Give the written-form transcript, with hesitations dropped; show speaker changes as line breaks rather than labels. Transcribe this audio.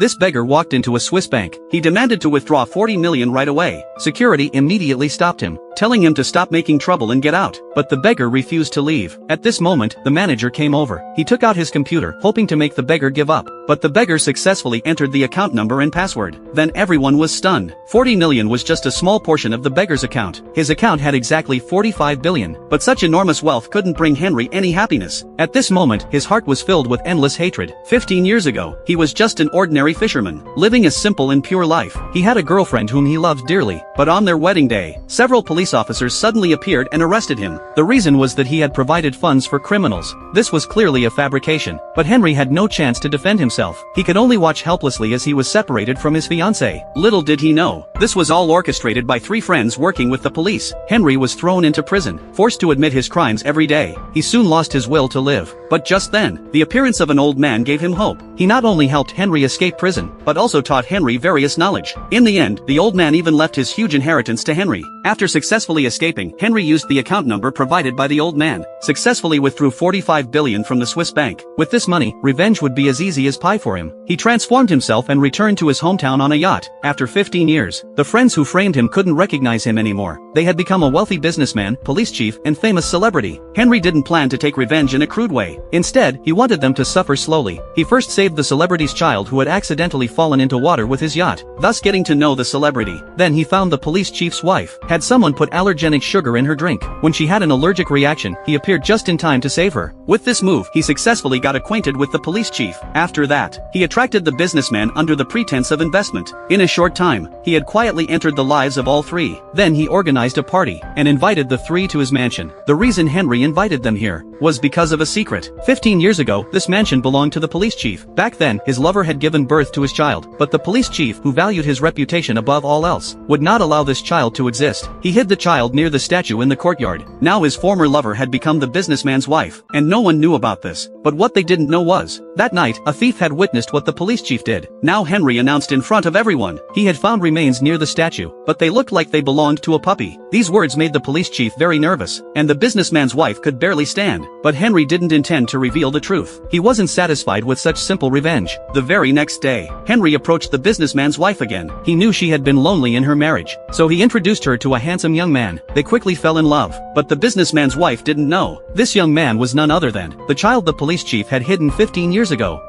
This beggar walked into a Swiss bank. He demanded to withdraw 40 million right away. Security immediately stopped him, telling him to stop making trouble and get out. But the beggar refused to leave. At this moment, the manager came over. He took out his computer, hoping to make the beggar give up. But the beggar successfully entered the account number and password. Then everyone was stunned. 40 million was just a small portion of the beggar's account. His account had exactly 45 billion. But such enormous wealth couldn't bring Henry any happiness. At this moment, his heart was filled with endless hatred. 15 years ago, he was just an ordinary fisherman, living a simple and pure life. He had a girlfriend whom he loved dearly. But on their wedding day, several police officers suddenly appeared and arrested him. The reason was that he had provided funds for criminals. This was clearly a fabrication. But Henry had no chance to defend himself. He could only watch helplessly as he was separated from his fiancée. Little did he know, this was all orchestrated by 3 friends working with the police. Henry was thrown into prison, forced to admit his crimes every day. He soon lost his will to live. But just then, the appearance of an old man gave him hope. He not only helped Henry escape prison, but also taught Henry various knowledge. In the end, the old man even left his huge inheritance to Henry. After successfully escaping, Henry used the account number provided by the old man, successfully withdrew 45 billion from the Swiss bank. With this money, revenge would be as easy as pie for him. He transformed himself and returned to his hometown on a yacht. After 15 years, the friends who framed him couldn't recognize him anymore. They had become a wealthy businessman, police chief, and famous celebrity. Henry didn't plan to take revenge in a crude way. Instead, he wanted them to suffer slowly. He first saved the celebrity's child who had accidentally fallen into water with his yacht, thus getting to know the celebrity. Then he found the police chief's wife had someone put allergenic sugar in her drink. When she had an allergic reaction, he appeared just in time to save her. With this move, he successfully got acquainted with the police chief. After that, he attracted the businessman under the pretense of investment. In a short time, he had quietly entered the lives of all 3. Then he organized a party and invited the 3 to his mansion. The reason Henry invited them here was because of a secret. 15 years ago, this mansion belonged to the police chief. Back then, his lover had given birth to his child, but the police chief, who valued his reputation above all else, would not allow this child to exist. He hid the child near the statue in the courtyard. Now his former lover had become the businessman's wife, and no one knew about this. But what they didn't know was, that night, a thief had witnessed what the police chief did. Now Henry announced in front of everyone, he had found remains near the statue, but they looked like they belonged to a puppy. These words made the police chief very nervous, and the businessman's wife could barely stand. But Henry didn't intend to reveal the truth. He wasn't satisfied with such simple revenge. The very next day, Henry approached the businessman's wife again. He knew she had been lonely in her marriage, so he introduced her to a handsome young man. They quickly fell in love, but the businessman's wife didn't know. This young man was none other than the child the police chief had hidden 15 years ago.